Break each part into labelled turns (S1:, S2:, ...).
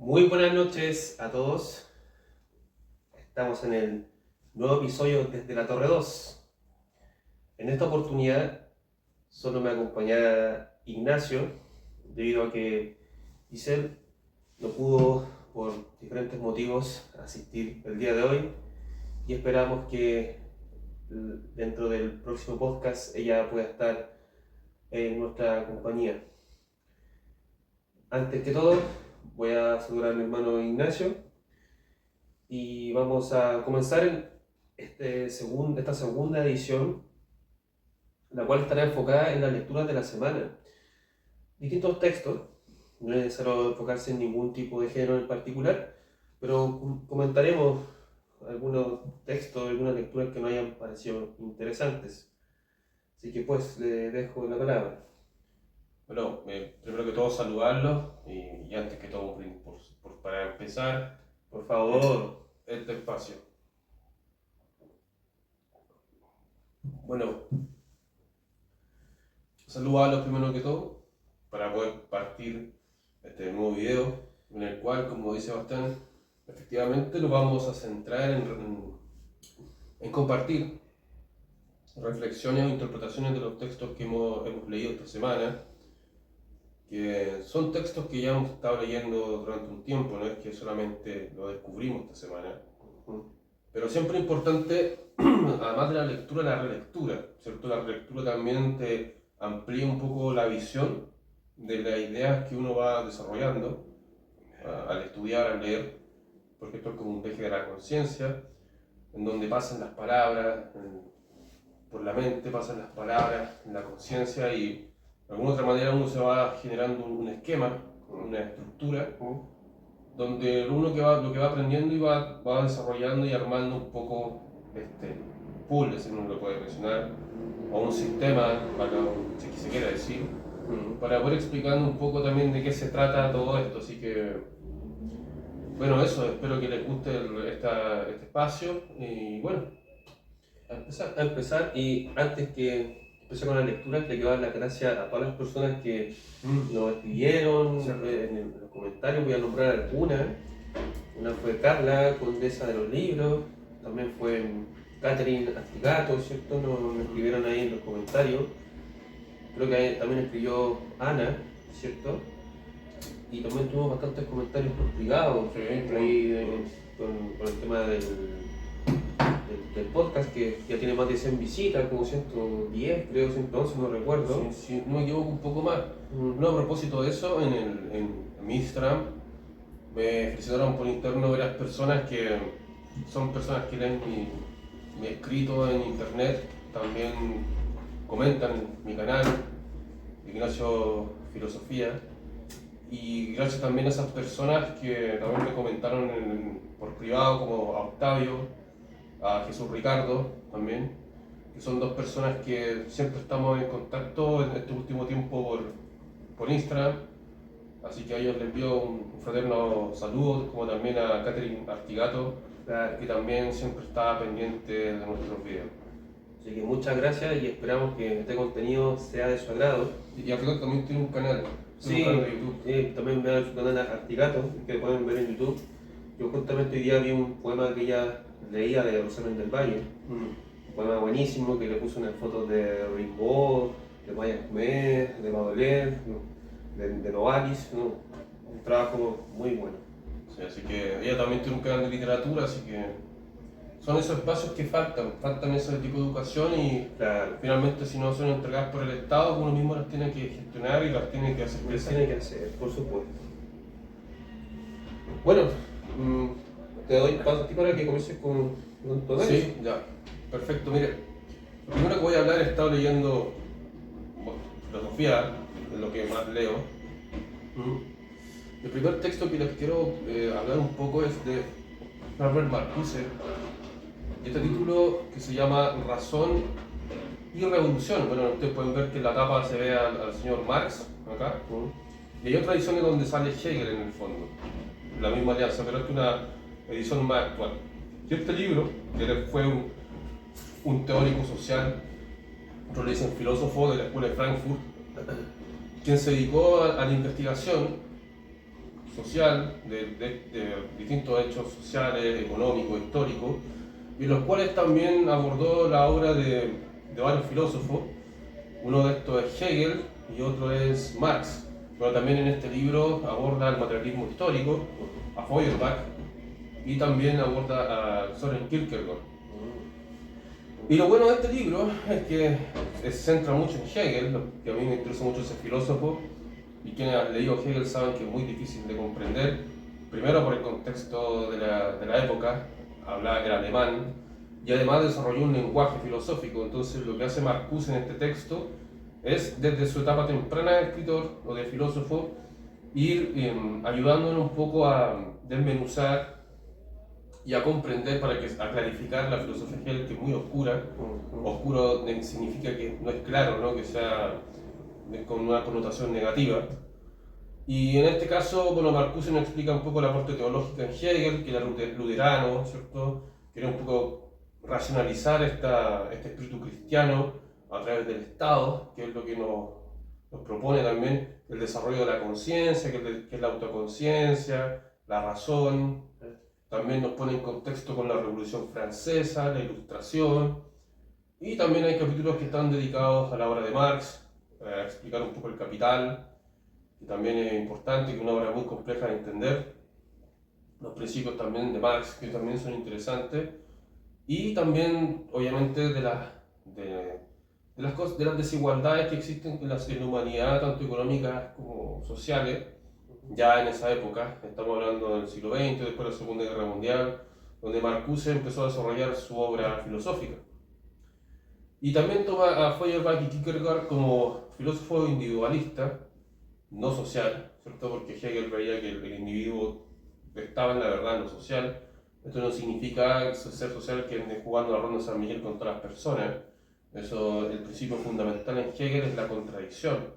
S1: Muy buenas noches a todos. Estamos en el nuevo episodio desde la Torre 2. En esta oportunidad solo me acompañará Ignacio, debido a que Giselle no pudo por diferentes motivos asistir el día de hoy y esperamos que dentro del próximo podcast ella pueda estar en nuestra compañía. Antes que todo, voy a saludar a mi hermano Ignacio y vamos a comenzar esta segunda edición, la cual estará enfocada en las lecturas de la semana. Distintos textos, no es necesario enfocarse en ningún tipo de género en particular, pero comentaremos algunos textos, algunas lecturas que nos hayan parecido interesantes. Así que pues le dejo la palabra.
S2: Bueno, primero que todo saludarlos y antes que todo para empezar
S1: Por favor.
S2: este espacio. Bueno, saludarlos primero que todo para poder partir este nuevo video en el cual, como dice Bastán, efectivamente nos vamos a centrar en compartir reflexiones o interpretaciones de los textos que hemos leído esta semana, que son textos que ya hemos estado leyendo durante un tiempo, no es que solamente lo descubrimos esta semana, pero siempre es importante, además de la lectura, la relectura, ¿cierto? La relectura también te amplía un poco la visión de las ideas que uno va desarrollando al estudiar, al leer, porque esto es como un viaje de la conciencia, en donde pasan las palabras por la mente, pasan las palabras en la conciencia y de alguna otra manera uno se va generando un esquema, una estructura, donde lo que va aprendiendo y va desarrollando y armando un poco pool, si uno lo puede mencionar, o un sistema, si se quiere decir, para poder explicando un poco también de qué se trata todo esto. Así que, bueno, eso, espero que les guste este espacio y bueno,
S1: A empezar, y antes que empecé con la lectura, le quiero dar las gracias a todas las personas que nos escribieron en los comentarios. Voy a nombrar algunas. Una fue Carla, condesa de los libros, también fue Catherine Astigato, ¿cierto? Nos escribieron ahí en los comentarios. Creo que también escribió Ana, ¿cierto? Y también tuvimos bastantes comentarios por privado, con el tema del podcast, que ya tiene más de 100 visitas, como 110, creo, 111, no recuerdo.
S2: Si no me equivoco, un poco más. No, a propósito de eso, en mi Instagram me felicitaron por interno varias personas que son personas que leen mi escrito en internet, también comentan mi canal, Ignacio Filosofía, y gracias también a esas personas que también me comentaron por privado, como a Octavio, a Jesús Ricardo también, que son dos personas que siempre estamos en contacto en este último tiempo por Instagram, así que a ellos les envío un fraterno saludo, como también a Catherine Artigato, que también siempre está pendiente de nuestros videos.
S1: Así que muchas gracias y esperamos que este contenido sea de su agrado.
S2: Y Artigato también tiene un canal,
S1: Sí,
S2: un canal de YouTube.
S1: también vean su canal Artigato, que pueden ver en YouTube. Yo justamente hoy día vi un poema que ella leía de Rosamund del Valle, un poema buenísimo que le puso unas fotos de Rimbaud, de Maya Esmer, de Baudelaire, de Novalis, un trabajo muy bueno.
S2: Sí, así que ella también tiene un canal de literatura, así que son esos espacios que faltan ese tipo de educación y
S1: Claro,
S2: finalmente si no son entregadas por el Estado, uno mismo las tiene que gestionar y las tiene que hacer
S1: lo
S2: crecer.
S1: tiene que hacer, por supuesto. Bueno, te doy paso a ti para que comiences con tu análisis.
S2: Sí, ya, perfecto. Mire, lo primero que voy a hablar, he estado leyendo filosofía, es lo que más leo. El primer texto que les quiero hablar un poco es de Herbert Marcuse, y este título que se llama Razón y Revolución. Bueno, ustedes pueden ver que en la tapa se ve al señor Marx acá, y hay otra edición donde sale Hegel en el fondo, la misma alianza, pero esta es una edición más actual. Y este libro, que él fue un teórico social, otros le dicen filósofo de la Escuela de Frankfurt, quien se dedicó a la investigación social de distintos hechos sociales, económicos, históricos, y los cuales también abordó la obra de varios filósofos. Uno de estos es Hegel y otro es Marx, pero también en este libro aborda el materialismo histórico, a Feuerbach, y también aborda a Søren Kierkegaard. Y lo bueno de este libro es que se centra mucho en Hegel, que a mí me interesa mucho ese filósofo, y quienes han leído Hegel saben que es muy difícil de comprender, primero por el contexto de la época, hablaba era alemán, y además desarrolló un lenguaje filosófico. Entonces lo que hace Marcuse en este texto es, desde su etapa temprana de escritor o de filósofo, ir ayudándonos un poco a desmenuzar y a comprender, a clarificar la filosofía de Hegel, que es muy oscura. Oscuro significa que no es claro, ¿no? Que sea con una connotación negativa. Y en este caso, bueno, Marcuse nos explica un poco la parte teológica en Hegel, que era luterano, ¿cierto? Quería un poco racionalizar este espíritu cristiano a través del Estado, que es lo que nos propone también el desarrollo de la conciencia, que es la autoconciencia, la razón. También nos pone en contexto con la Revolución Francesa, la Ilustración, y también hay capítulos que están dedicados a la obra de Marx, a explicar un poco el Capital, que también es importante, que es una obra muy compleja de entender. Los principios también de Marx, que también son interesantes, y también, obviamente, de las desigualdades que existen en la humanidad, tanto económicas como sociales, ya en esa época. Estamos hablando del siglo XX, después de la Segunda Guerra Mundial, donde Marcuse empezó a desarrollar su obra filosófica. Y también toma a Feuerbach y Kierkegaard como filósofo individualista, no social, ¿cierto? Porque Hegel veía que el individuo estaba en la verdad, en lo social. Esto no significa ser social que ande jugando la ronda de San Miguel con todas las personas. Eso, el principio fundamental en Hegel es la contradicción.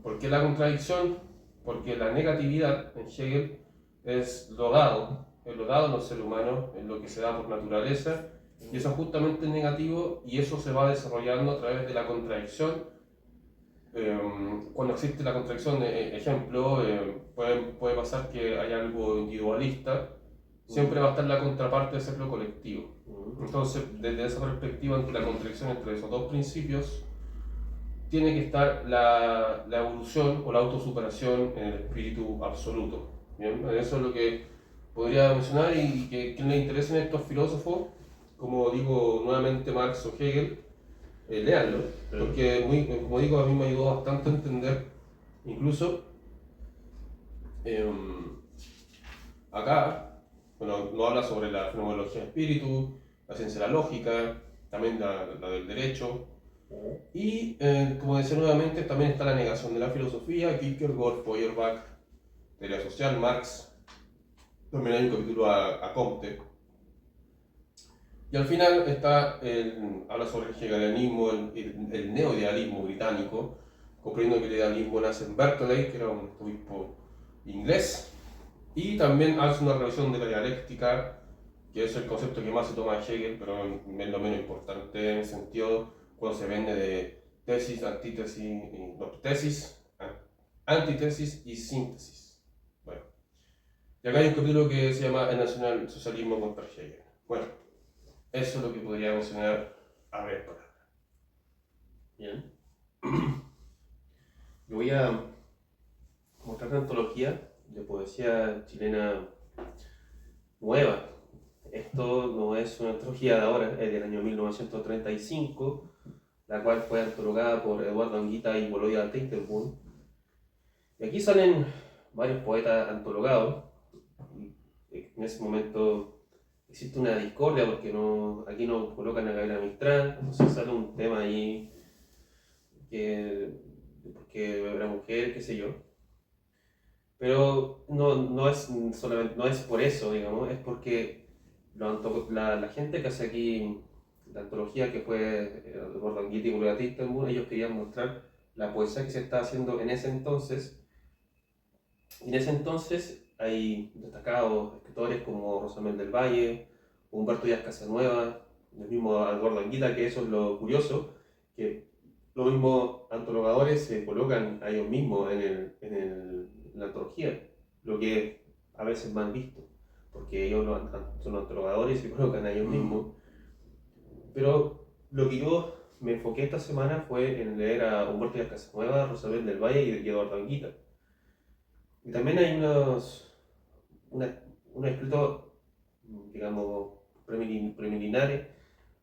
S2: ¿Por qué la contradicción? Porque la negatividad en Hegel es lo dado en los seres humanos, en lo que se da por naturaleza, y eso es justamente negativo, y eso se va desarrollando a través de la contradicción. Cuando existe la contradicción, ejemplo, puede pasar que hay algo individualista, siempre va a estar la contraparte de ser lo colectivo. Entonces, desde esa perspectiva, ante la contradicción entre esos dos principios, tiene que estar la evolución o la autosuperación en el espíritu absoluto. ¿Bien? Eso es lo que podría mencionar, y que quien le interesen estos filósofos, como digo nuevamente Marx o Hegel, léanlo, porque como digo, a mí me ayudó bastante a entender, incluso acá, bueno, no habla sobre la fenomenología del espíritu, la ciencia de la lógica, también la del derecho, y como decía nuevamente, también está la negación de la filosofía, Kierkegaard, Feuerbach, teoría social, Marx, también hay un capítulo a Comte. Y al final habla sobre el hegelianismo, el neoidealismo británico, comprendiendo que el idealismo nace en Berkeley, que era un obispo inglés, y también hace una revisión de la dialéctica, que es el concepto que más se toma de Hegel, pero es lo menos importante en el sentido cuando se vende de tesis, antitesis y síntesis. Bueno, y acá hay un capítulo que se llama El nacionalsocialismo contra Hegel. Bueno, eso es lo que podría mencionar a ver palabras.
S1: Bien. Yo voy a mostrar una antología de poesía chilena nueva. Esto no es una antología de ahora, es del año 1935, la cual fue antologada por Eduardo Anguita y Volodya Teitelbaum. Y aquí salen varios poetas antologados. En ese momento existe una discordia porque aquí no colocan a Gabriela Mistral, entonces sale un tema ahí porque era mujer, qué sé yo. Pero no es por eso, digamos, es porque la gente que hace aquí la antología, que fue Eduardo Anguita y Volodya Teitelbaum, ellos querían mostrar la poesía que se estaba haciendo en ese entonces. Y en ese entonces hay destacados escritores como Rosamel del Valle, Humberto Díaz Casanueva, el mismo Eduardo Anguita, que eso es lo curioso, que los mismos antologadores se colocan a ellos mismos en la antología, lo que es a veces mal visto, porque ellos son antologadores y se colocan a ellos mismos. Pero lo que yo me enfoqué esta semana fue en leer a Humberto Díaz Casanueva, Rosamel del Valle y Eduardo Anguita. Y también hay unos escritos, digamos, preliminares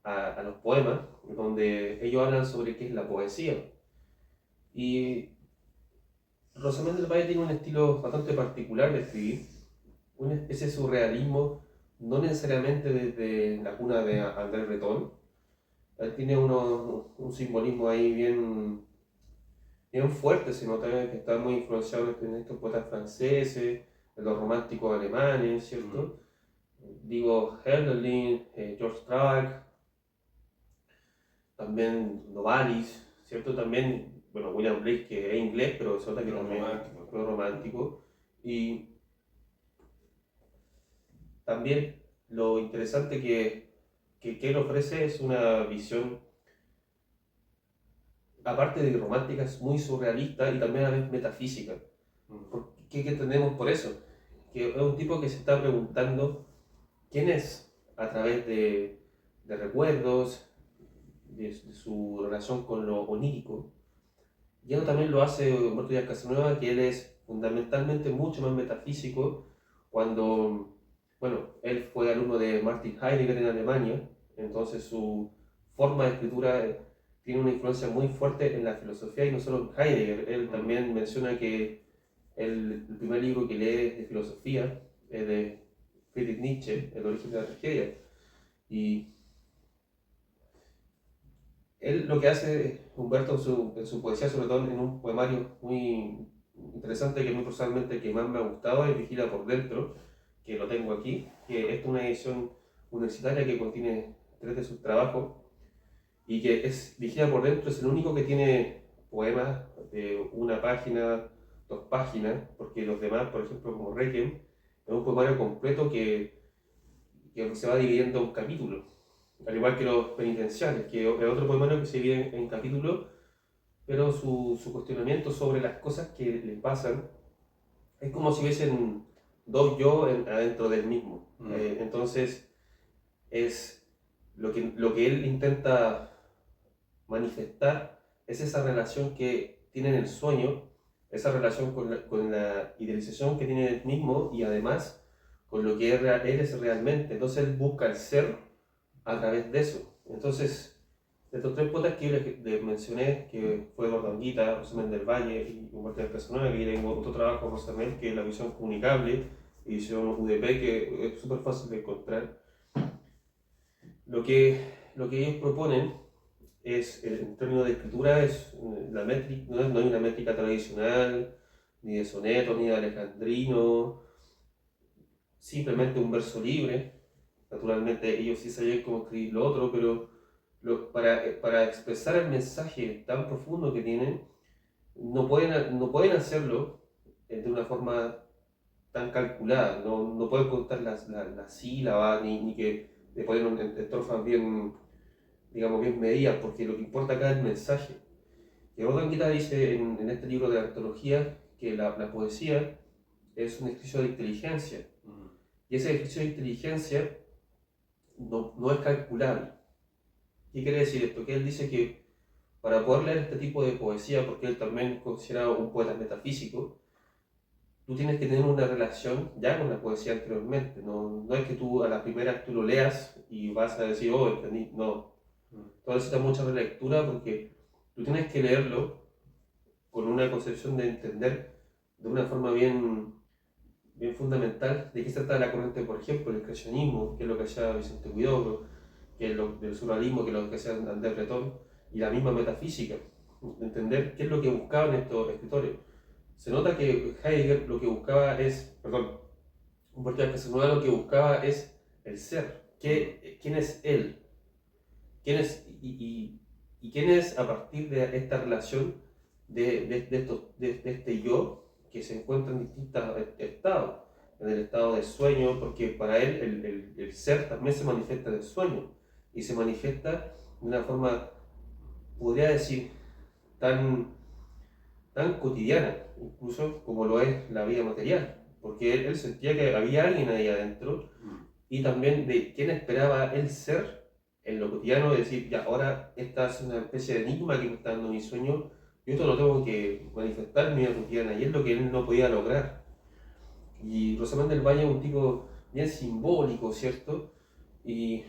S1: a los poemas, donde ellos hablan sobre qué es la poesía. Y Rosamel del Valle tiene un estilo bastante particular de escribir, una especie de surrealismo, no necesariamente desde la cuna de André Breton. Él tiene un simbolismo ahí bien fuerte, se nota que está muy influenciado en estos poetas franceses, en los románticos alemanes, ¿cierto? Digo, Hölderlin, George Strack, también Novalis, ¿cierto? También, bueno, William Blake, que es inglés, pero se nota que también es romántico. Y también lo interesante que él ofrece es una visión, aparte de romántica, es muy surrealista y también a la vez metafísica. ¿Qué entendemos por eso? Que es un tipo que se está preguntando quién es a través de recuerdos, de su relación con lo onírico. Y eso también lo hace Humberto Díaz Casanueva, que él es fundamentalmente mucho más metafísico cuando, bueno, él fue alumno de Martin Heidegger en Alemania, entonces su forma de escritura tiene una influencia muy fuerte en la filosofía y no solo en Heidegger. Él también menciona que el primer libro que lee de filosofía es de Friedrich Nietzsche, El origen de la tragedia. Y él lo que hace, Humberto, en su poesía, sobre todo en un poemario muy interesante, que a mí personalmente que más me ha gustado, es Vigila por Dentro, que lo tengo aquí, que es una edición universitaria que contiene 3 de sus trabajos, y que es Vigila por Dentro, es el único que tiene poemas de una página, 2 páginas, porque los demás, por ejemplo, como Requiem, es un poemario completo que se va dividiendo en capítulos, al igual que los penitenciales, que es otro poemario que se divide en capítulos, pero su cuestionamiento sobre las cosas que le pasan es como si hubiesen 2 yo adentro del mismo. Entonces, es lo que él intenta manifestar es esa relación que tiene en el sueño, esa relación con la idealización que tiene él mismo y además con lo que él es realmente. Entonces él busca el ser a través de eso. Entonces, de estos 3 poetas que yo les mencioné, que fue Eduardo Anguita, Rosamel del Valle y Humberto Díaz Casanueva, que tengo otro trabajo, Rosamel, que es La visión comunicable, edición UDP, que es súper fácil de encontrar. Lo que ellos proponen es, en términos de escritura, es la métrica, no hay una métrica tradicional, ni de soneto, ni de alejandrino, simplemente un verso libre. Naturalmente ellos sí sabían cómo escribir lo otro, pero para expresar el mensaje tan profundo que tienen, no pueden hacerlo de una forma tan calculada, no pueden contar las sílabas, ni que le ponen estrofas bien, digamos, bien medidas, porque lo que importa acá es el mensaje. Y Rodan Guita dice en este libro de antología que la poesía es un ejercicio de inteligencia, y ese ejercicio de inteligencia no es calculable. ¿Qué quiere decir esto? Que él dice que para poder leer este tipo de poesía, porque él también es considerado un poeta metafísico, tú tienes que tener una relación ya con la poesía anteriormente. No es que tú a la primera tú lo leas y vas a decir, oh, entendí. No. Tú necesitas mucha relectura porque tú tienes que leerlo con una concepción de entender de una forma bien fundamental de qué se trata la corriente, por ejemplo, el expresionismo, que es lo que hacía Vicente Huidobro, que es lo del surrealismo, que es lo que hacía André Breton, y la misma metafísica, entender qué es lo que buscaban estos escritores. Se nota que Heidegger lo que buscaba es, perdón, Humberto Díaz Casanueva lo que buscaba es el ser, quién es él, quién es, y quién es a partir de esta relación de este yo que se encuentra en distintos estados, en el estado de sueño, porque para él el ser también se manifiesta en el sueño, y se manifiesta de una forma, podría decir, tan cotidiana, incluso como lo es la vida material, porque él sentía que había alguien ahí adentro y también de quién esperaba él ser en lo cotidiano, de decir, ya, ahora esta es una especie de enigma que me está dando mi sueño, yo esto lo tengo que manifestar en mi vida cotidiana, y es lo que él no podía lograr. Y Rosamund del Valle es un tipo bien simbólico, ¿cierto? Y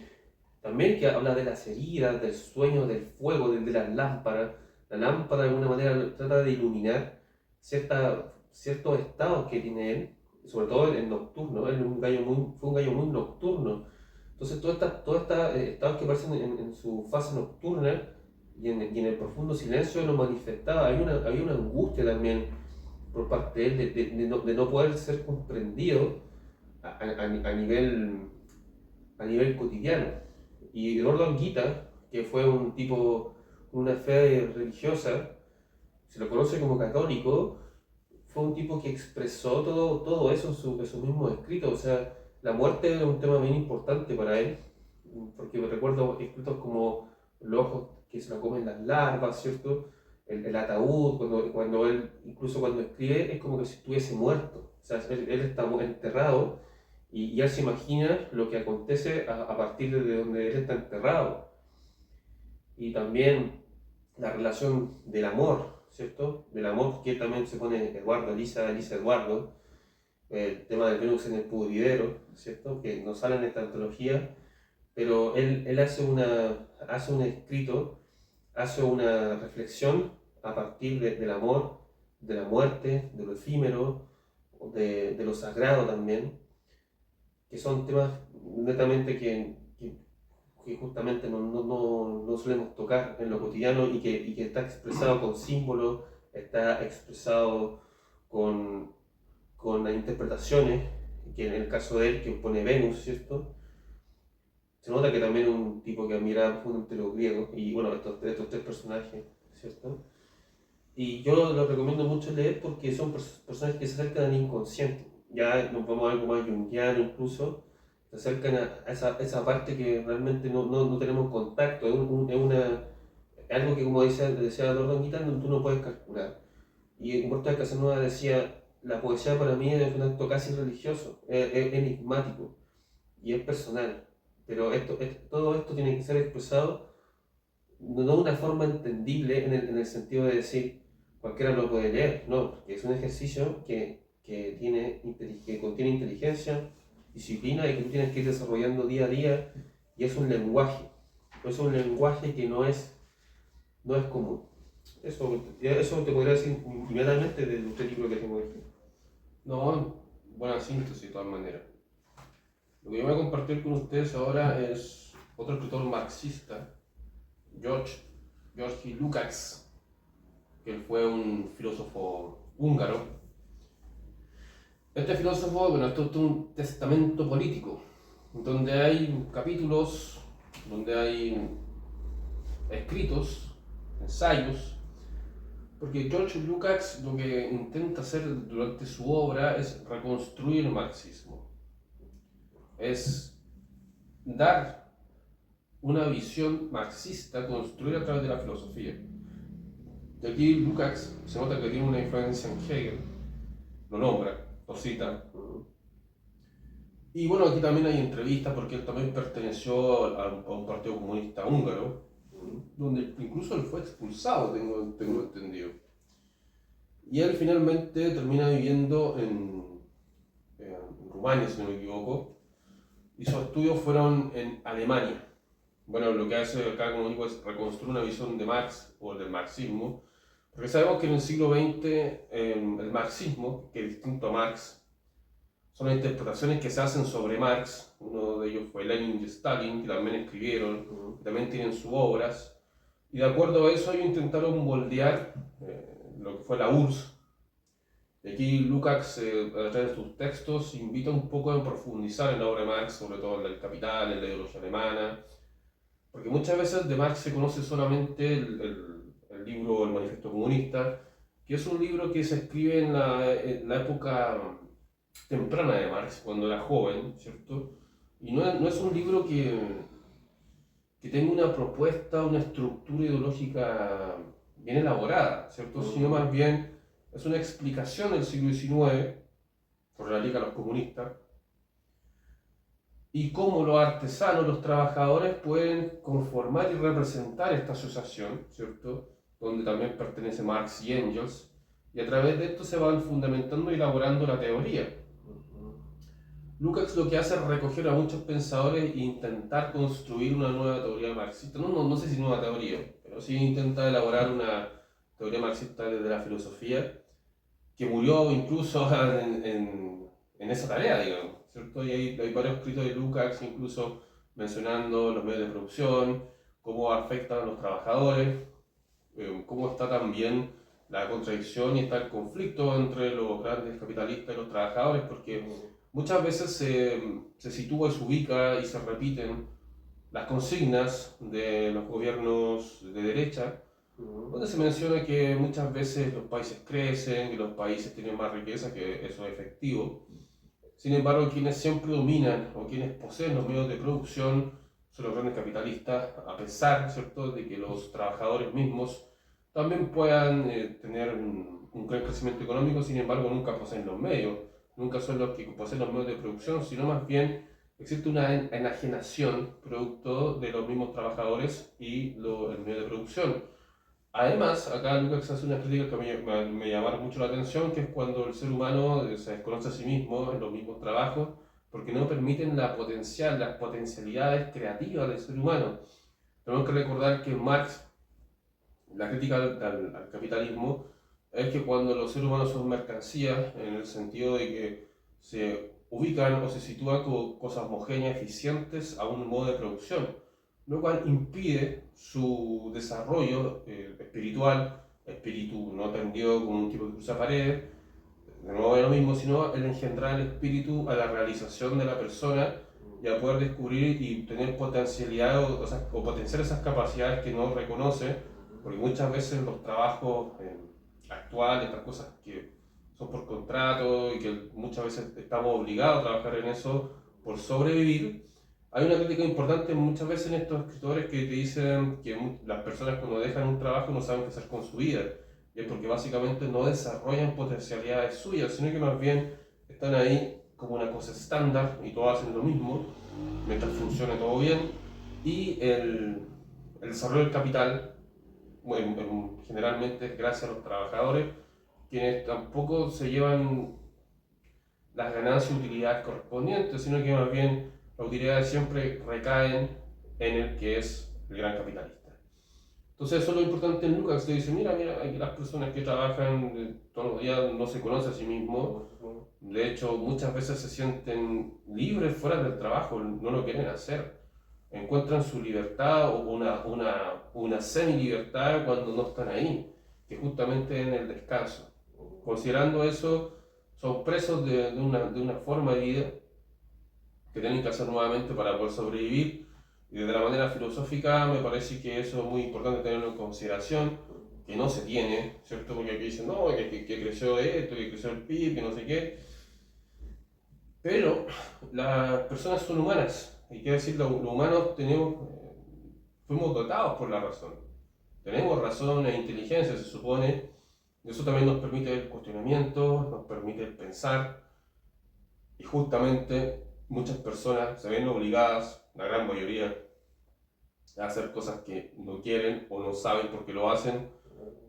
S1: también que habla de las heridas, del sueño, del fuego, de las lámparas. La lámpara de alguna manera trata de iluminar ciertos estados que tiene él, sobre todo el nocturno. Él fue un gallo muy nocturno. Entonces, todos estos estados que aparecen en su fase nocturna y en el profundo silencio lo manifestaba. Había una angustia también por parte de él de no poder ser comprendido a nivel cotidiano. Y Eduardo Anguita, que fue un tipo con una fe religiosa, se lo conoce como católico, fue un tipo que expresó todo eso en su mismo escrito. O sea, la muerte era un tema bien importante para él, porque me recuerdo escritos como los ojos que se lo comen las larvas, ¿cierto? El ataúd, cuando él, incluso cuando escribe, es como que si estuviese muerto. O sea, él está enterrado y él se imagina lo que acontece a partir de donde él está enterrado. Y también la relación del amor, ¿cierto? Del amor que también se pone Eduardo, Elisa Eduardo, el tema del Venus en el pudridero, ¿cierto? Que no sale en esta antología, pero él hace un escrito, hace una reflexión a partir del amor, de la muerte, de lo efímero, de lo sagrado también, que son temas netamente que justamente no solemos tocar en lo cotidiano y que está expresado con símbolos, está expresado con las interpretaciones, que en el caso de él, que pone Venus, ¿cierto? Se nota que también es un tipo que admira profundamente los griegos y bueno, estos tres personajes, ¿cierto? Y yo lo recomiendo mucho leer porque son personajes que se acercan al inconsciente. Ya nos vamos a algo más junguiano incluso, se acercan a esa parte que realmente no tenemos contacto. Algo que, como decía Eduardo Anguita, tú no puedes calcular. Y Humberto de Casanova decía, la poesía para mí es un acto casi religioso, es enigmático y es personal. Pero todo esto tiene que ser expresado no de una forma entendible en el sentido de decir cualquiera lo puede leer, no, porque es un ejercicio que contiene inteligencia, disciplina y que tú tienes que ir desarrollando día a día, y es un lenguaje que no es común. Eso te podría decir inmediatamente de este libro que tengo aquí.
S2: No, buena síntesis de todas maneras. Lo que yo voy a compartir con ustedes ahora es otro escritor marxista, Georgi Lukács, que él fue un filósofo húngaro. Este filósofo, bueno, esto es un testamento político, donde hay capítulos, donde hay escritos, ensayos, porque George Lukács lo que intenta hacer durante su obra es reconstruir el marxismo, es dar una visión marxista construida a través de la filosofía. Y aquí Lukács se nota que tiene una influencia en Hegel, lo nombra, lo cita. Y bueno, aquí también hay entrevistas porque él también perteneció a un partido comunista húngaro, donde incluso él fue expulsado, tengo entendido. Y él finalmente termina viviendo en Rumania, si no me equivoco, y sus estudios fueron en Alemania. Bueno, lo que hace acá, como digo, es reconstruir una visión de Marx o del marxismo, porque sabemos que en el siglo XX el marxismo, que es distinto a Marx, son las interpretaciones que se hacen sobre Marx. Uno de ellos fue Lenin y Stalin, que también escribieron, también tienen sus obras, y de acuerdo a eso ellos intentaron moldear lo que fue la URSS. Y aquí Lukács, a través de sus textos, invita un poco a profundizar en la obra de Marx, sobre todo en el Capital, en la ideología alemana, porque muchas veces de Marx se conoce solamente el libro El Manifiesto Comunista, que es un libro que se escribe en la época temprana de Marx, cuando era joven, ¿cierto? Y no es un libro que tenga una propuesta, una estructura ideológica bien elaborada, ¿cierto? Sino más bien es una explicación del siglo XIX por la Liga de los Comunistas, y cómo los artesanos, los trabajadores pueden conformar y representar esta asociación, ¿cierto? Donde también pertenece Marx y Engels, y a través de esto se van fundamentando y elaborando la teoría. Lukács lo que hace es recoger a muchos pensadores e intentar construir una nueva teoría marxista. No sé si nueva teoría, pero sí intenta elaborar una teoría marxista desde la filosofía, que murió incluso en esa tarea, digamos, ¿cierto? Y hay varios escritos de Lukács, incluso mencionando los medios de producción, cómo afectan a los trabajadores, cómo está también la contradicción y está el conflicto entre los grandes capitalistas y los trabajadores, porque muchas veces se sitúa y se ubica y se repiten las consignas de los gobiernos de derecha, donde se menciona que muchas veces los países crecen, que los países tienen más riqueza, que eso es efectivo. Sin embargo, quienes siempre dominan o quienes poseen los medios de producción son los grandes capitalistas, a pesar, ¿cierto?, de que los trabajadores mismos también puedan tener un gran crecimiento económico. Sin embargo, nunca poseen los medios, nunca son los que poseen los medios de producción, sino más bien existe una enajenación producto de los mismos trabajadores y el medio de producción. Además, acá Lukács hace una crítica que me llamaron mucho la atención, que es cuando el ser humano se desconoce a sí mismo en los mismos trabajos, porque no permiten las potencialidades creativas del ser humano. Tenemos que recordar que Marx, la crítica al capitalismo, es que cuando los seres humanos son mercancías, en el sentido de que se ubican o se sitúan como cosas homogéneas, eficientes a un modo de producción, lo cual impide su desarrollo espiritual, espíritu no atendido como un tipo que cruza paredes, de nuevo es lo mismo, sino el engendrar el espíritu a la realización de la persona y a poder descubrir y tener potencialidad o potenciar esas capacidades que no reconoce, porque muchas veces los trabajos actuales, estas cosas que son por contrato y que muchas veces estamos obligados a trabajar en eso por sobrevivir. Hay una crítica importante muchas veces en estos escritores que te dicen que las personas cuando dejan un trabajo no saben qué hacer con su vida, y es porque básicamente no desarrollan potencialidades suyas, sino que más bien están ahí como una cosa estándar y todos hacen lo mismo mientras funcione todo bien, y el desarrollo del capital generalmente es gracias a los trabajadores, quienes tampoco se llevan las ganancias y utilidades correspondientes, sino que más bien las utilidades siempre recaen en el que es el gran capitalista. Entonces eso es lo importante en Lukács, que dice, mira, aquí las personas que trabajan todos los días no se conocen a sí mismos, de hecho muchas veces se sienten libres fuera del trabajo, no lo quieren hacer, encuentran su libertad o una semi-libertad cuando no están ahí, que justamente en el descanso. Considerando eso, son presos de una forma de vida que tienen que hacer nuevamente para poder sobrevivir, y desde la manera filosófica me parece que eso es muy importante tenerlo en consideración, que no se tiene, ¿cierto? Porque aquí dicen, no, que creció esto, que creció el PIB, que no sé qué, pero las personas son humanas, y quiere decir, los humanos fuimos dotados por la razón, tenemos razón e inteligencia, se supone, y eso también nos permite el cuestionamiento, nos permite el pensar, y justamente muchas personas se ven obligadas, la gran mayoría, a hacer cosas que no quieren o no saben por qué lo hacen,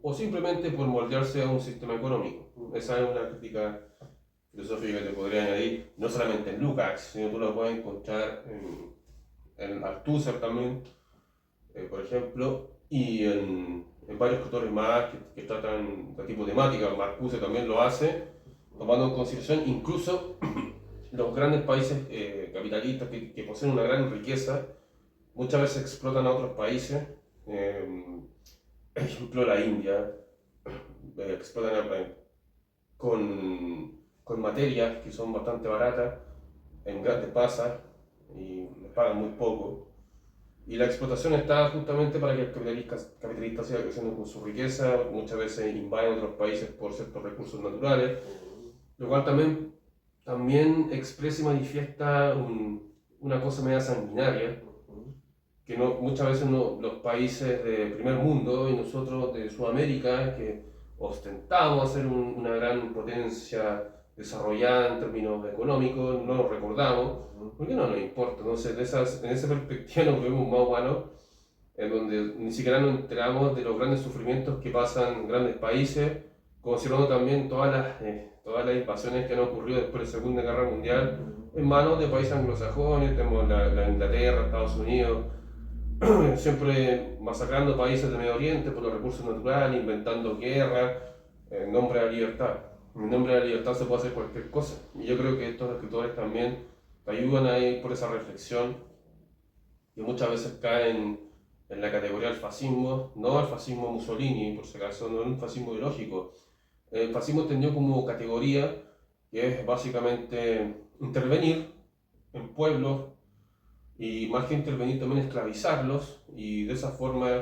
S2: o simplemente por moldearse a un sistema económico. Esa es una crítica filosófica que te podría añadir, no solamente en Lukács, sino tú lo puedes encontrar en Althusser también, por ejemplo, y en varios escritores más que tratan de tipo temática. Marcuse también lo hace, tomando en consideración incluso los grandes países capitalistas que poseen una gran riqueza, muchas veces explotan a otros países. Por ejemplo, la India explotan con materias que son bastante baratas en grandes masas y les pagan muy poco. Y la explotación está justamente para que el capitalista siga creciendo con su riqueza. Muchas veces invaden otros países por ciertos recursos naturales, lo cual también expresa y manifiesta una cosa media sanguinaria, que muchas veces los países de primer mundo y nosotros de Sudamérica, que ostentamos ser una gran potencia desarrollada en términos económicos, no nos recordamos, porque no nos importa. Entonces, en esa perspectiva nos vemos más humanos, en donde ni siquiera nos enteramos de los grandes sufrimientos que pasan en grandes países, considerando también todas las invasiones que han ocurrido después de la Segunda Guerra Mundial en manos de países anglosajones. Tenemos la Inglaterra, Estados Unidos, siempre masacrando países de Medio Oriente por los recursos naturales, inventando guerras en nombre de la libertad. En nombre de la libertad se puede hacer cualquier cosa. Y yo creo que estos escritores también te ayudan a ir por esa reflexión, que muchas veces caen en la categoría del fascismo, no el fascismo Mussolini, por si acaso, no es un fascismo ideológico. El fascismo entendió como categoría que es básicamente intervenir en pueblos y más que intervenir también esclavizarlos y de esa forma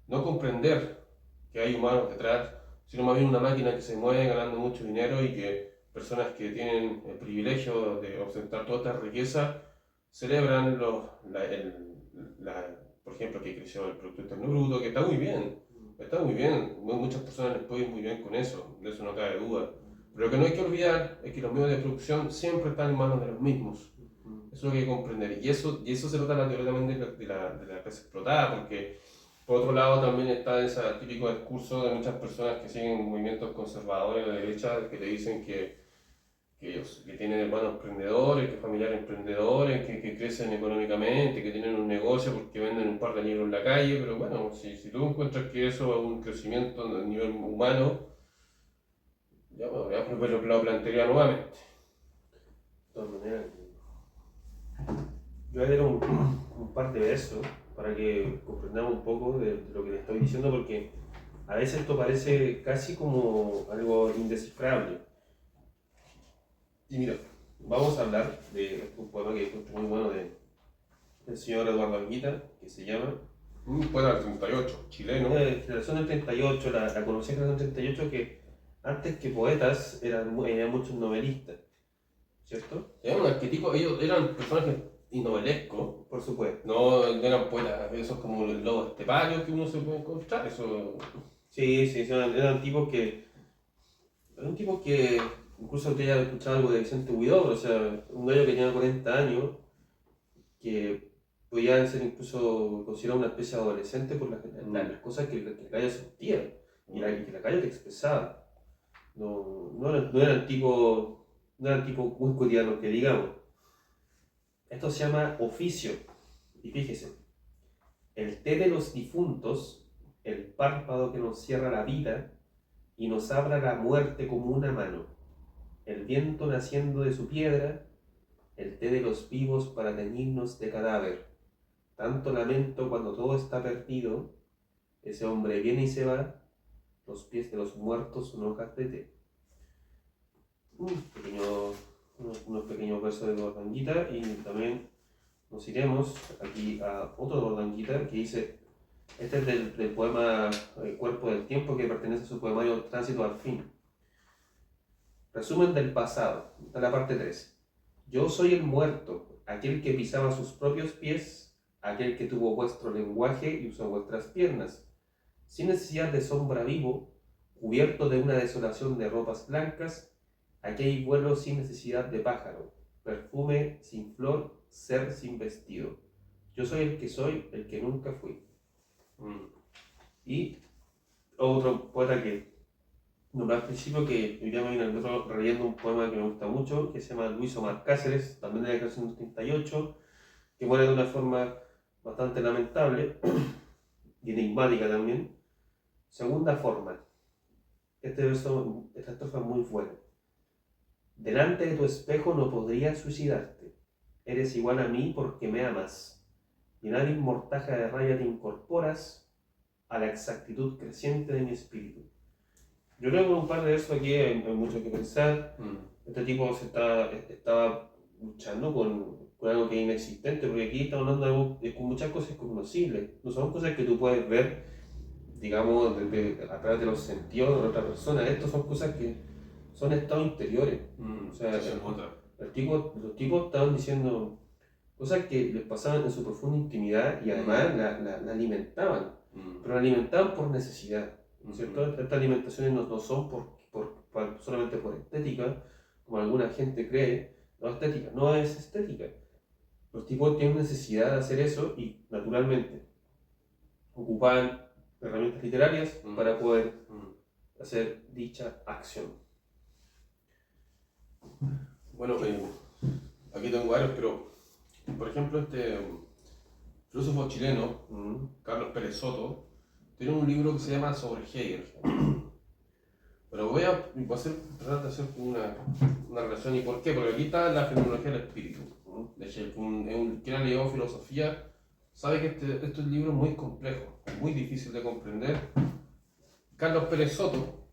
S2: no comprender que hay humanos detrás, sino más bien una máquina que se mueve ganando mucho dinero y que personas que tienen el privilegio de ostentar toda esta riqueza celebran por ejemplo, que creció el Producto Interno Bruto, que está muy bien, muchas personas les puede ir muy bien con eso, de eso no cabe duda. Pero lo que no hay que olvidar es que los medios de producción siempre están en manos de los mismos. Eso es lo que hay que comprender. Y eso se nota en la teoría también de la clase explotada, porque por otro lado también está ese típico discurso de muchas personas que siguen movimientos conservadores de derecha que te dicen que tienen hermanos emprendedores, que familiares emprendedores, que crecen económicamente, que tienen un negocio porque venden un par de libros en la calle. Pero bueno, si tú encuentras que eso es un crecimiento a nivel humano, ya, bueno, ya pues lo plantearía nuevamente.
S1: De todas maneras, yo voy a leer un par de versos para que comprendamos un poco de lo que le estoy diciendo, porque a veces esto parece casi como algo indescifrable. Y mira, vamos a hablar de un poema que encuentro muy bueno del señor Eduardo Anguita, que se llama
S2: Un poeta del 38, chileno.
S1: Generación del 38, la conocida generación del 38, que antes que poetas eran muchos novelistas, ¿cierto?
S2: Eran un arquetipo, ellos eran personajes novelescos,
S1: Por supuesto.
S2: no eran poetas, esos como los lobos esteparios que uno se puede encontrar, eso...
S1: Sí, eran tipos que... Eran tipos que... Incluso usted ya ha escuchado algo de Vicente Huidobro, o sea, un gallo que tenía 40 años, que podía ser incluso considerado una especie de adolescente por las cosas que el gallo sentía y que la gallo te expresaba. No eran tipos muy cotidianos que digamos. Esto se llama oficio. Y fíjese, el té de los difuntos, el párpado que nos cierra la vida y nos abra la muerte como una mano, el viento naciendo de su piedra, el té de los vivos para teñirnos de cadáver. Tanto lamento cuando todo está perdido, ese hombre viene y se va, los pies de los muertos son hojas de té. Unos pequeños versos de Eduardo Anguita, y también nos iremos aquí a otro Eduardo Anguita que dice, este es del poema El cuerpo del tiempo, que pertenece a su poemario Tránsito al fin. Resumen del pasado, está la parte 3. Yo soy el muerto, aquel que pisaba sus propios pies, aquel que tuvo vuestro lenguaje y usó vuestras piernas, sin necesidad de sombra vivo, cubierto de una desolación de ropas blancas. Aquí hay vuelo sin necesidad de pájaro, perfume sin flor, ser sin vestido. Yo soy el que soy, el que nunca fui. Y otro poeta que nombré al principio, que yo ya me vine al metro releyendo un poema que me gusta mucho, que se llama Luis Omar Cáceres, también de la generación del 38, que muere de una forma bastante lamentable y enigmática también. Segunda forma. Esta estrofa es muy buena. Delante de tu espejo no podrías suicidarte. Eres igual a mí porque me amas. Y en hábil mortaja de raya te incorporas a la exactitud creciente de mi espíritu. Yo creo que con un par de versos aquí hay mucho que pensar. Este tipo estaba luchando con algo que es inexistente, porque aquí estamos hablando con muchas cosas incognoscibles. No son cosas que tú puedes ver, digamos, a través de los sentidos de otra persona. Estas son cosas que son estados interiores. O sea, los tipos estaban diciendo cosas que les pasaban en su profunda intimidad y además la alimentaban. Pero la alimentaban por necesidad, ¿cierto? Estas alimentaciones no son solamente por estética, como alguna gente cree, no estética, no es estética. Los tipos tienen necesidad de hacer eso y naturalmente ocupan herramientas literarias para poder hacer dicha acción.
S2: Bueno, aquí tengo varios, pero por ejemplo este filósofo chileno, Carlos Pérez Soto, tiene un libro que se llama Sobre Hegel. Pero voy a tratar de hacer una relación. ¿Y por qué? Porque aquí está la fenomenología del espíritu. De Hegel. Quien ha leído filosofía sabe que este libro es muy complejo, es muy difícil de comprender. Carlos Pérez Soto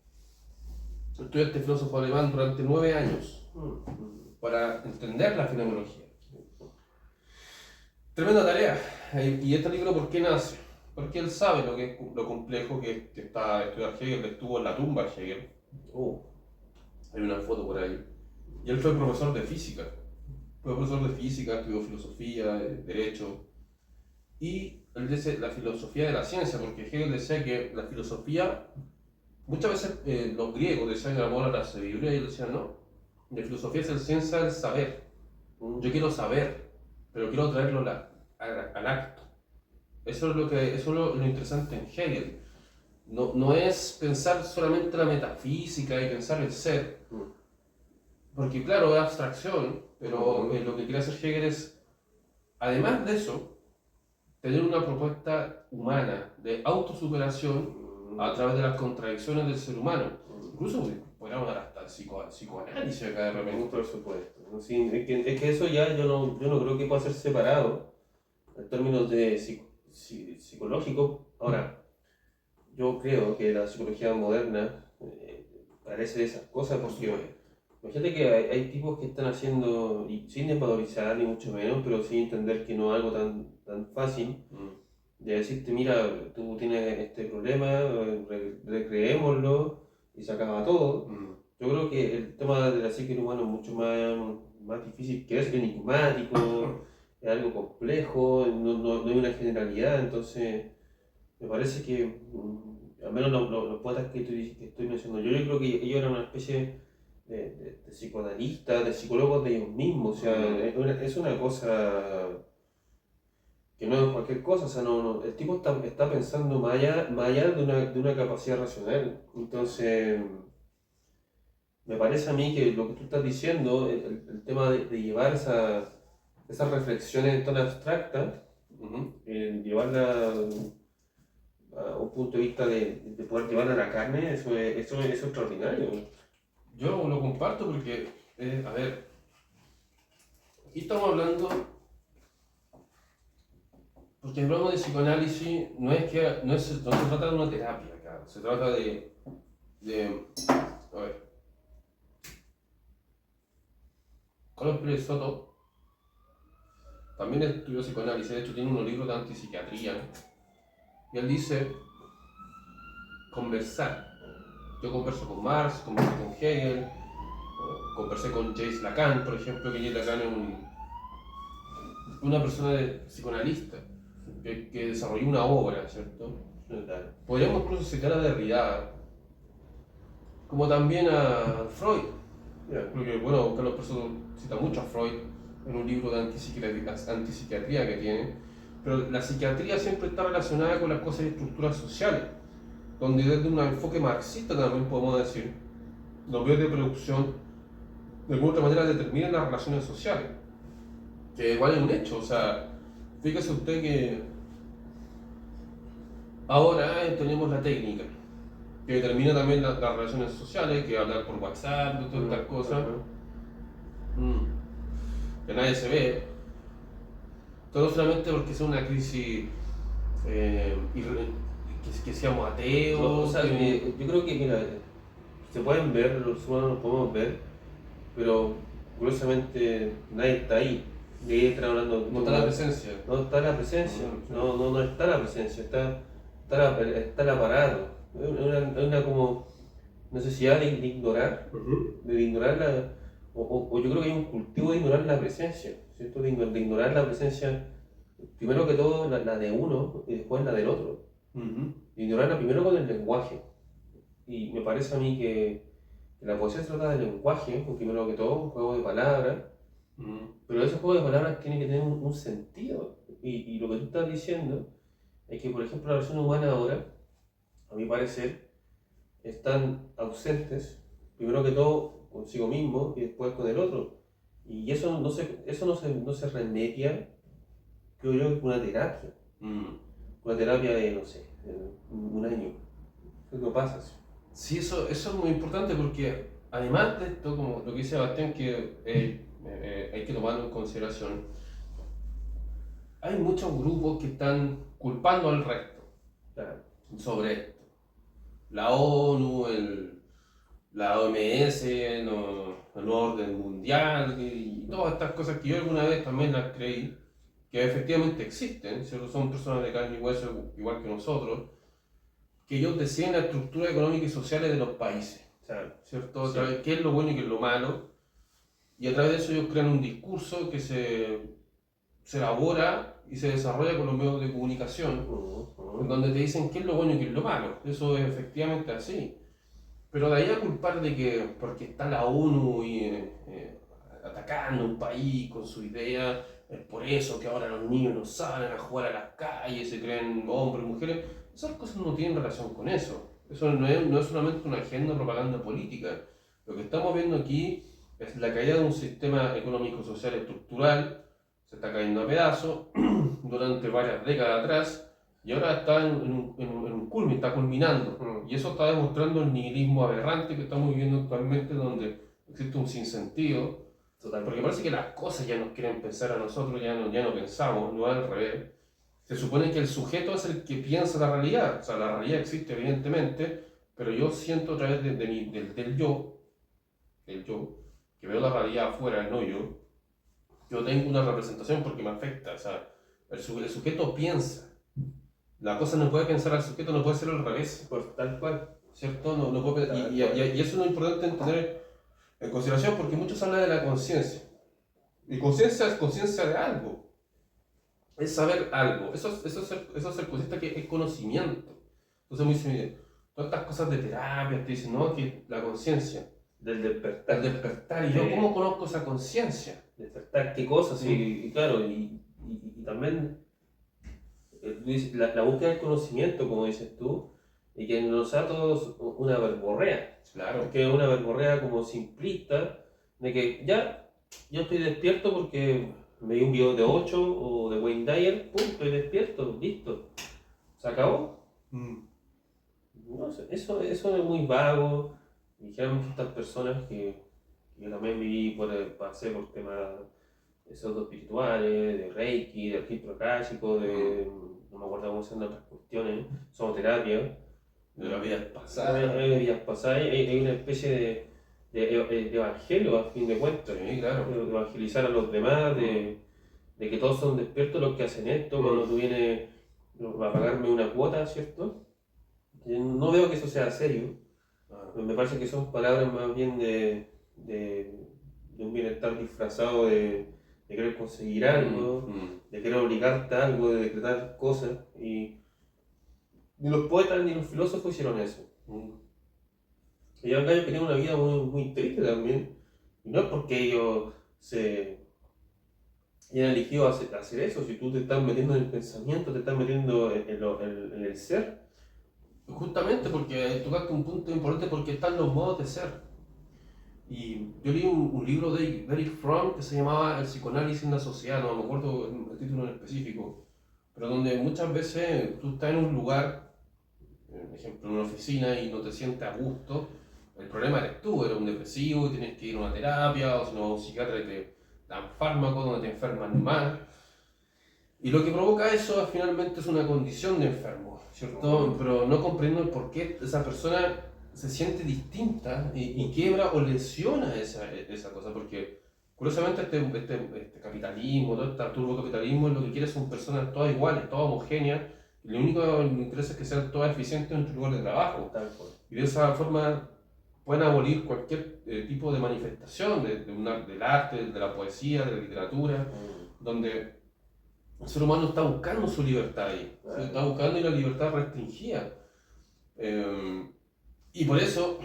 S2: estudió este filósofo alemán durante 9 años para entender la fenomenología. Tremenda tarea. ¿Y este libro por qué nace? Porque él sabe lo complejo que está estudiar Hegel. Estuvo en la tumba de Hegel. Hay una foto por ahí. Y él fue profesor de física. Estudió filosofía, derecho. Y él dice la filosofía de la ciencia, porque Hegel decía que la filosofía, muchas veces los griegos decían el amor a la sabiduría, y él decía no. La filosofía es la ciencia del saber. Yo quiero saber, pero quiero traerlo al acto. Eso es lo interesante en Hegel. No es pensar solamente la metafísica y pensar el ser, porque claro, es abstracción, pero lo que quiere hacer Hegel es, además de eso, tener una propuesta humana de autosuperación a través de las contradicciones del ser humano. Incluso podríamos dar hasta el psicoanálisis acá de repente.
S1: Por supuesto. Sí, es que eso ya yo no creo que pueda ser separado en términos de psicológico. Ahora, yo creo que la psicología moderna parece de esas cosas porque imagínate que hay tipos que están haciendo, y sin desvalorizar ni mucho menos, pero sin entender que no es algo tan fácil, de decirte, mira, tú tienes este problema, recreémoslo y se acaba todo. Yo creo que el tema de la psique humana es mucho más difícil, que es enigmático, es algo complejo, no hay una generalidad, entonces me parece que, al menos los poetas que estoy mencionando, yo creo que ellos eran una especie de psicoanalistas, de psicólogos de ellos mismos, o sea, es una cosa que no es cualquier cosa, o sea, el tipo está pensando más allá de una capacidad racional, entonces me parece a mí que lo que tú estás diciendo, el tema de llevar esas reflexiones tan abstractas, llevarla a un punto de vista de poder llevar a la carne, eso es extraordinario.
S2: Yo lo comparto porque, a ver, aquí estamos hablando, porque hablamos de psicoanálisis, no se trata de una terapia acá, se trata de a ver, Carlos Pérez Soto también estudió psicoanálisis, de hecho tiene unos libros de antipsiquiatría, y él dice conversar. Yo converso con Marx, converso con Hegel, conversé con Jacques Lacan, por ejemplo, que Jacques Lacan es una persona psicoanalista que desarrolló una obra, ¿cierto? Podríamos incluso citar a Derrida, como también a Freud. Porque, bueno, Carlos Pérez cita mucho a Freud en un libro de antipsiquiatría que tiene, pero la psiquiatría siempre está relacionada con las cosas de estructuras sociales, donde desde un enfoque marxista también podemos decir, los medios de producción de alguna otra manera determinan las relaciones sociales, que igual es un hecho, o sea, fíjese usted que ahora tenemos la técnica, que determina también las relaciones sociales, que hablar por WhatsApp, todas estas cosas, que nadie se ve, todo solamente porque es una crisis que seamos ateos.
S1: No, o sea, yo creo que, mira, se pueden ver, los humanos los podemos ver, pero curiosamente nadie está ahí. De ahí están hablando.
S2: No está la presencia.
S1: No está la presencia, no está la presencia, está el aparato. Es una como necesidad de ignorar, de ignorar o yo creo que hay un cultivo de ignorar la presencia, ¿cierto? De ignorar la presencia, primero que todo la de uno y después la del otro. Ignorarla primero con el lenguaje. Y me parece a mí que que la poesía se trata de lenguaje, primero que todo, un juego de palabras, pero ese juego de palabras tiene que tener un sentido. Y lo que tú estás diciendo es que, por ejemplo, la versión humana ahora, a mi parecer, están ausentes, primero que todo consigo mismo y después con el otro. Y eso no se remedia, creo yo, con una terapia. Una terapia de, no sé, de un año. Eso no pasa así.
S2: Sí, eso es muy importante porque además de esto, como lo que dice Sebastián, que hay que tomarlo en consideración, hay muchos grupos que están culpando al resto sobre esto. La ONU, la OMS, el orden mundial y todas estas cosas que yo alguna vez también las creí, que efectivamente existen, ¿cierto? Son personas de carne y hueso igual que nosotros, que ellos deciden la estructura económica y social de los países, ¿cierto? A través, qué es lo bueno y qué es lo malo, y a través de eso ellos crean un discurso que se elabora y se desarrolla con los medios de comunicación, en donde te dicen qué es lo bueno y qué es lo malo. Eso es efectivamente así. Pero de ahí a culpar de que porque está la ONU atacando un país con su idea, es por eso que ahora los niños no salen a jugar a las calles, se creen hombres, mujeres, esas cosas no tienen relación con eso. Eso no es solamente una agenda de propaganda política. Lo que estamos viendo aquí es la caída de un sistema económico, social, estructural, se está cayendo a pedazos durante varias décadas atrás. Y ahora está en un culmen, está culminando. Y eso está demostrando el nihilismo aberrante que estamos viviendo actualmente, donde existe un sinsentido. Porque parece que las cosas ya nos quieren pensar a nosotros, ya no pensamos, no al revés. Se supone que el sujeto es el que piensa la realidad. O sea, la realidad existe evidentemente, pero yo siento a través del yo, que veo la realidad afuera, no yo, yo tengo una representación porque me afecta. O sea, el sujeto piensa. La cosa no puede pensar al sujeto, no puede ser al revés.
S1: Por tal cual.
S2: ¿Cierto? No puede, y eso es lo importante en tener en consideración porque muchos hablan de la conciencia. Y conciencia es conciencia de algo. Es saber algo. Eso es ser consciente, que es conocimiento. Entonces me dicen, todas estas cosas de terapia te dicen, no, que la conciencia.
S1: Del despertar.
S2: El despertar. ¿Y yo cómo conozco esa conciencia?
S1: Despertar, ¿qué cosas? Y claro, y también la búsqueda del conocimiento, como dices tú, y que nos da a todos una verborrea.
S2: Claro.
S1: Que es una verborrea como simplista, de que ya, yo estoy despierto porque me di un video de 8 o de Wayne Dyer, pum, estoy despierto, listo. ¿Se acabó? No sé, eso es muy vago. Y generalmente estas personas que yo también pasé por temas espirituales, de Reiki, de registro akáshico, no me acuerdo cómo se llaman otras cuestiones, somoterapia.
S2: De las vidas pasadas.
S1: Hay una especie de evangelio, a fin de cuentas.
S2: Sí, claro.
S1: De evangelizar a los demás, de que todos son despiertos los que hacen esto, cuando tú vienes a pagarme una cuota, ¿cierto? No veo que eso sea serio. Me parece que son palabras más bien de un bienestar disfrazado de querer conseguir algo, de querer obligarte a algo, de decretar cosas. Y ni los poetas ni los filósofos hicieron eso. Y hay gallos que tienen una vida muy, muy triste también. Y no es porque ellos hayan elegido hacer eso, si tú te estás metiendo en el pensamiento, te estás metiendo en el ser.
S2: Justamente porque tocaste un punto importante, porque están los modos de ser. Y yo leí un libro de Eric Fromm que se llamaba El psicoanálisis en la sociedad, no me acuerdo el título en específico, pero donde muchas veces tú estás en un lugar, por ejemplo en una oficina, y no te sientes a gusto. El problema eres tú, eres un depresivo y tienes que ir a una terapia, o si no a un psiquiatra y te dan fármacos donde te enferman más. Y lo que provoca eso finalmente es una condición de enfermo, ¿cierto? Pero no comprendo el por qué esa persona se siente distinta y quiebra o lesiona esa cosa, porque curiosamente este capitalismo, todo este turbocapitalismo, lo que quiere son personas todas iguales, todas homogéneas, y lo único que le interesa es que sean todas eficientes en su lugar de trabajo. Y de esa forma pueden abolir cualquier tipo de manifestación del arte, de la poesía, de la literatura, donde el ser humano está buscando su libertad ahí, está buscando la libertad restringida. Y por eso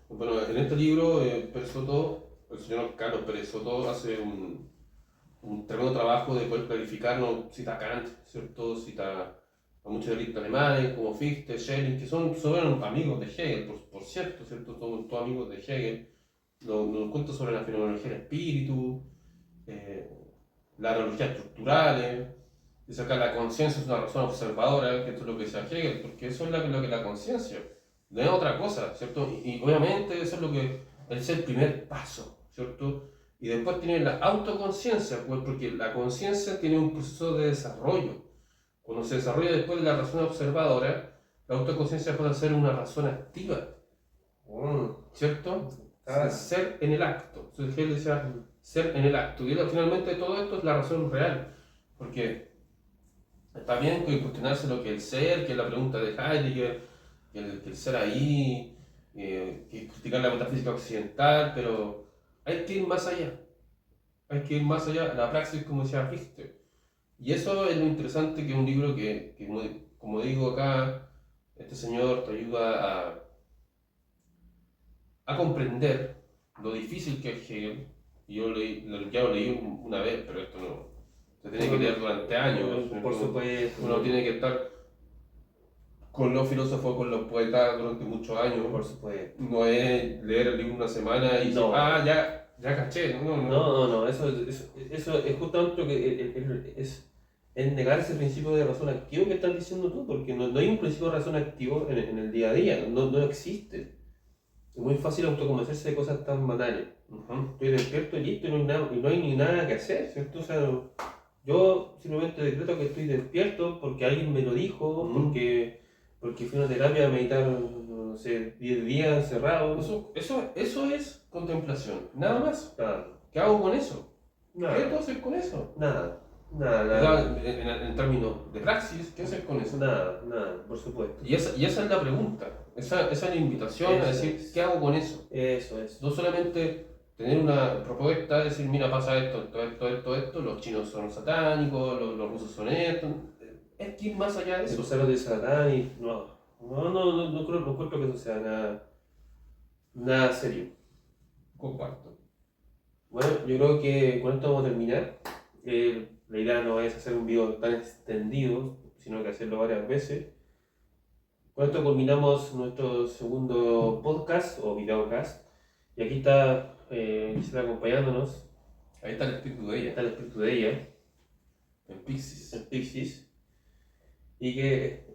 S2: Bueno, en este libro, Pérez Soto, el señor Carlos Pérez Soto hace un tremendo trabajo de poder clarificar, ¿no? Cita a Kant, ¿cierto? Cita a muchos teoristas alemanes como Fichte, Schelling, que son amigos de Hegel, por cierto, ¿cierto? Son todos amigos de Hegel. Nos cuenta sobre la fenomenología del espíritu, las analogías estructurales, y sacar la conciencia es una razón observadora, que esto es lo que decía Hegel, porque eso es lo que la conciencia, no es otra cosa, ¿cierto? Y obviamente eso es lo que es el primer paso, ¿cierto? Y después tiene la autoconciencia, pues porque la conciencia tiene un proceso de desarrollo. Cuando se desarrolla después de la razón observadora, la autoconciencia puede ser una razón activa, ¿cierto? Ser en el acto. Entonces él decía ser en el acto. Y finalmente todo esto es la razón real. Porque está bien cuestionarse lo que es el ser, que es la pregunta de Heidegger, que el ser ahí, que criticar la metafísica occidental, pero hay que ir más allá. Hay que ir más allá, la praxis, como decía Fichte. Y eso es lo interesante, que es un libro que como digo acá, este señor te ayuda a comprender lo difícil que es Hegel. Y yo ya lo leí una vez, pero esto no se tiene que leer durante años.
S1: Por supuesto.
S2: Uno tiene que estar con los filósofos, con los poetas durante muchos años.
S1: Por supuesto.
S2: No es leer el libro una semana y
S1: no.
S2: decir, ya caché.
S1: No, eso es justamente lo que es negar ese principio de razón activo que estás diciendo tú, porque no hay un principio de razón activo en el día a día, no existe. Es muy fácil autoconvencerse de cosas tan banales. Estoy despierto y listo, y no hay ni nada que hacer, ¿cierto? O sea, yo simplemente decreto que estoy despierto porque alguien me lo dijo, porque fui a una terapia a meditar, no sé, 10 días encerrado.
S2: Eso es contemplación, nada más.
S1: Nada.
S2: ¿Qué hago con eso?
S1: Nada.
S2: ¿Qué puedo hacer con eso?
S1: Nada.
S2: En términos de praxis, ¿qué hacer con eso?
S1: Nada, por supuesto.
S2: Y esa es la pregunta, esa es la invitación a decir, ¿qué hago con eso?
S1: Eso es.
S2: No solamente tener una propuesta, decir, mira, pasa esto, los chinos son satánicos, los rusos son esto. Es que ir más allá de eso.
S1: Empezar de Satán y no creo que eso sea nada serio.
S2: Comparto.
S1: Bueno, yo creo que con esto vamos a terminar. La idea no es hacer un video tan extendido, sino que hacerlo varias veces. Con esto culminamos nuestro segundo podcast o videocast. Y aquí está Gisela acompañándonos.
S2: Ahí está el espíritu de ella.
S1: Está el espíritu de ella.
S2: En Piscis.
S1: Y que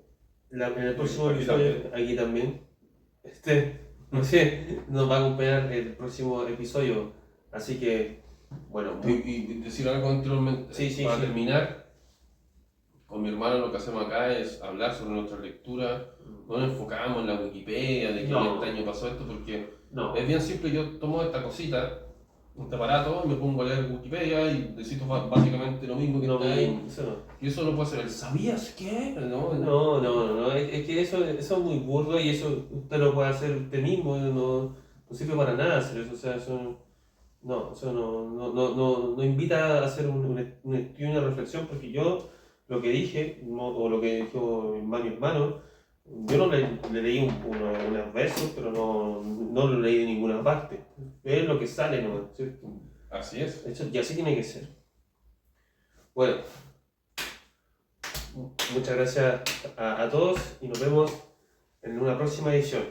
S1: en el próximo episodio, aquí también, no sé, nos va a acompañar el próximo episodio. Así que, bueno.
S2: Y decir algo anteriormente. Para terminar, con mi hermano lo que hacemos acá es hablar sobre nuestra lectura. No nos enfocamos en la Wikipedia de que este año pasó esto, porque es bien simple. Yo tomo esta cosita, este aparato, me pongo a leer Wikipedia y necesito básicamente lo mismo que está ahí. Y eso no puede ser el ¿sabías qué?
S1: No, es que eso es muy burdo y eso usted lo puede hacer usted mismo, no sirve para nada hacer eso, o sea, eso no invita a hacer un estudio y una reflexión, porque yo lo que dije, o lo que dijo mi hermano, yo no le leí unos versos, pero no lo leí de ninguna parte, es lo que sale nomás, ¿cierto?
S2: Así es.
S1: Y así tiene que ser. Bueno, muchas gracias a todos y nos vemos en una próxima edición.